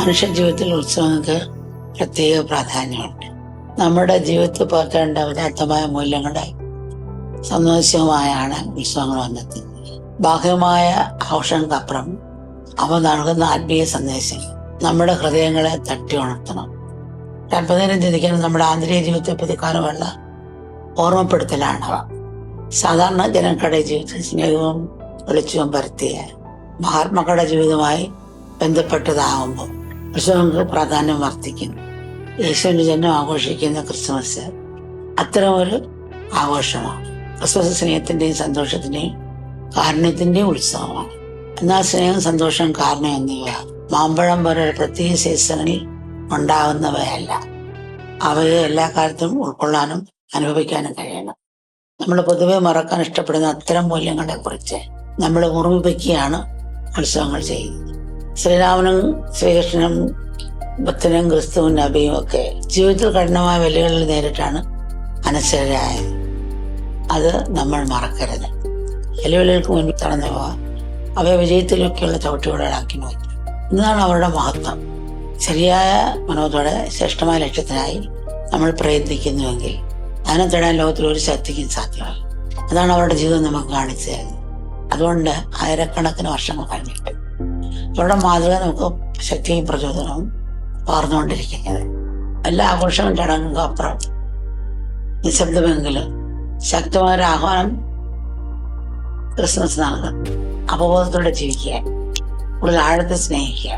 മനുഷ്യ ജീവിതത്തിൽ ഉത്സവങ്ങൾക്ക് പ്രത്യേക പ്രാധാന്യമുണ്ട്. നമ്മുടെ ജീവിതത്തിൽ പകർത്തേണ്ട ഉദാത്തമായ മൂല്യങ്ങളുടെ സന്ദേശവുമായാണ് ഉത്സവങ്ങൾ വന്നെത്തുന്നത്. ബാഹ്യമായ ആഘോഷങ്ങൾക്കപ്പുറം അവ നൽകുന്ന ആത്മീയ സന്ദേശം നമ്മുടെ ഹൃദയങ്ങളെ തട്ടി ഉണർത്തണം. അല്പനേരം ചിന്തിക്കാൻ നമ്മുടെ ആന്തരിക ജീവിതത്തെ പ്രതിക്കാരമുള്ള ഓർമ്മപ്പെടുത്തലാണവ. സാധാരണ ജനങ്ങളുടെ ജീവിതത്തിൽ സ്നേഹവും വെളിച്ചവും പരത്തിയ മഹാത്മാക്കളുടെ ജീവിതവുമായി ബന്ധപ്പെട്ടതാകുമ്പോൾ ഉത്സവങ്ങൾക്ക് പ്രാധാന്യം വർദ്ധിക്കുന്നു. യേശുവിന്റെ ജന്മം ആഘോഷിക്കുന്ന ക്രിസ്മസ് അത്തരമൊരു ആഘോഷമാണ്. ക്രിസ്മസ് സ്നേഹത്തിന്റെയും സന്തോഷത്തിന്റെയും കാരുണ്യത്തിന്റെയും ഉത്സവമാണ്. എന്നാൽ സ്നേഹം, സന്തോഷം, കാരുണ്യം എന്നിവ മാമ്പഴം പോലെ ഒരു പ്രത്യേക സീസണിൽ ഉണ്ടാകുന്നവയല്ല. അവയെ എല്ലാ കാലത്തും ഉൾക്കൊള്ളാനും അനുഭവിക്കാനും കഴിയണം. നമ്മൾ പൊതുവെ മറക്കാൻ ഇഷ്ടപ്പെടുന്ന അത്തരം മൂല്യങ്ങളെ കുറിച്ച് നമ്മൾ ഓർമ്മിപ്പിക്കുകയാണ് ഉത്സവങ്ങൾ ചെയ്യുന്നത്. ശ്രീരാമനും ശ്രീകൃഷ്ണനും ബുദ്ധനും ക്രിസ്തുവും നബിയും ഒക്കെ ജീവിതത്തിൽ കഠിനമായ വെല്ലുവിളികൾ നേരിട്ടാണ് അനശ്വരരായത്. അത് നമ്മൾ മറക്കരുത്. വെല്ലുവിളികൾക്ക് മുൻപിൽ തടഞ്ഞു പോകാൻ അവയെ വിജയത്തിലൊക്കെയുള്ള ചവിട്ടുകൂടലാക്കി മാറ്റി. എന്നതാണ് അവരുടെ മഹത്വം. ശരിയായ മനോത്തോടെ ശ്രേഷ്ഠമായ ലക്ഷ്യത്തിനായി നമ്മൾ പ്രയത്നിക്കുന്നുവെങ്കിൽ അതിനെ തേടാൻ ലോകത്തിൽ ഒരു ശക്തിക്കും സാധ്യമാണ്. അതാണ് അവരുടെ ജീവിതം നമുക്ക് കാണിച്ചു തരുന്നത്. അതുകൊണ്ട് ആയിരക്കണക്കിന് വർഷങ്ങൾ കഴിഞ്ഞിട്ട് അവരുടെ മാതൃക നമുക്ക് ശക്തിയും പ്രചോദനവും പകർന്നുകൊണ്ടിരിക്കുന്നത്. എല്ലാ ആഘോഷങ്ങളും ചടങ്ങുകൾക്കും അപ്പുറം നിശബ്ദമെങ്കിലും ശക്തമായ ആഹ്വാനം ക്രിസ്മസ് നൽകും. അവബോധത്തോടെ ജീവിക്കുക, കൂടുതൽ ആഴത്തെ സ്നേഹിക്കുക,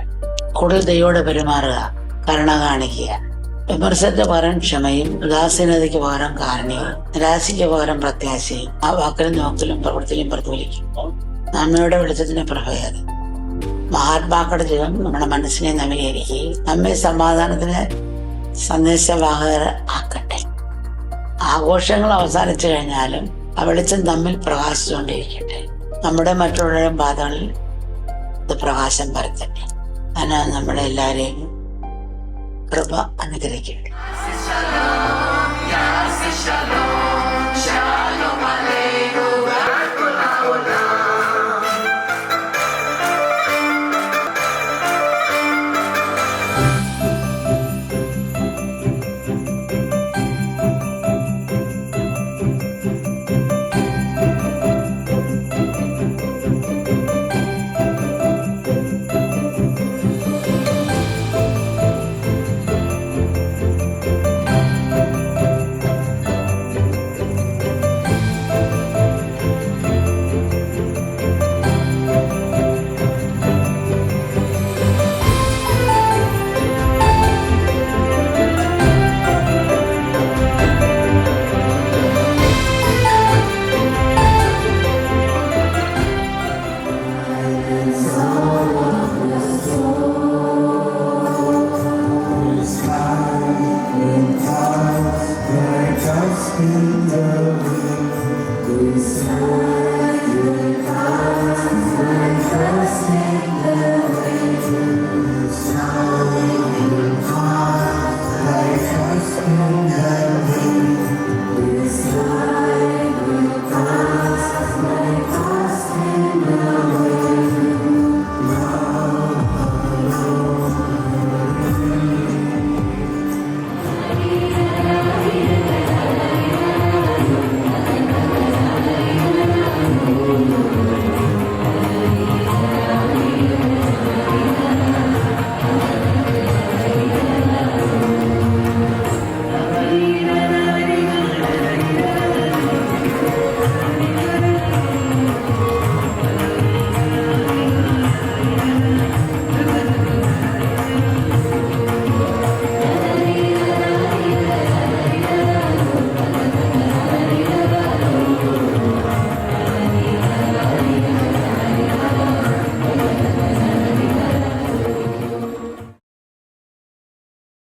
കൂടുതൽ ദൈവത്തോടെ പെരുമാറുക, കരുണ കാണിക്കുക. വിമർശനത്തിന് പകരം ക്ഷമയും, ഉദാസീനതയ്ക്ക് പകരം കാരുണ്യവും, നിരാശയ്ക്ക് പകരം പ്രത്യാശയും ആ വാക്കിലും നോക്കിലും പ്രവൃത്തിയിലും പ്രതിഫലിക്കുമ്പോൾ നന്മയുടെ വെളിച്ചത്തിന്റെ പ്രഭയത് മഹാത്മാക്കളുടെ ജീവിതം നമ്മുടെ മനസ്സിനെ നവീകരിക്കുകയും നമ്മെ സമാധാനത്തിന് സന്ദേശവാഹകർ ആക്കട്ടെ. ആഘോഷങ്ങൾ അവസാനിച്ചു കഴിഞ്ഞാലും ആ വെളിച്ചം തമ്മിൽ പ്രകാശിച്ചുകൊണ്ടിരിക്കട്ടെ. നമ്മുടെ മറ്റുള്ളവരുടെ പാതകളിൽ ഇത് പ്രകാശം പരത്തട്ടെ. ഞാൻ നമ്മളെ എല്ലാവരെയും കൃപ അനുഗ്രഹിക്കട്ടെ.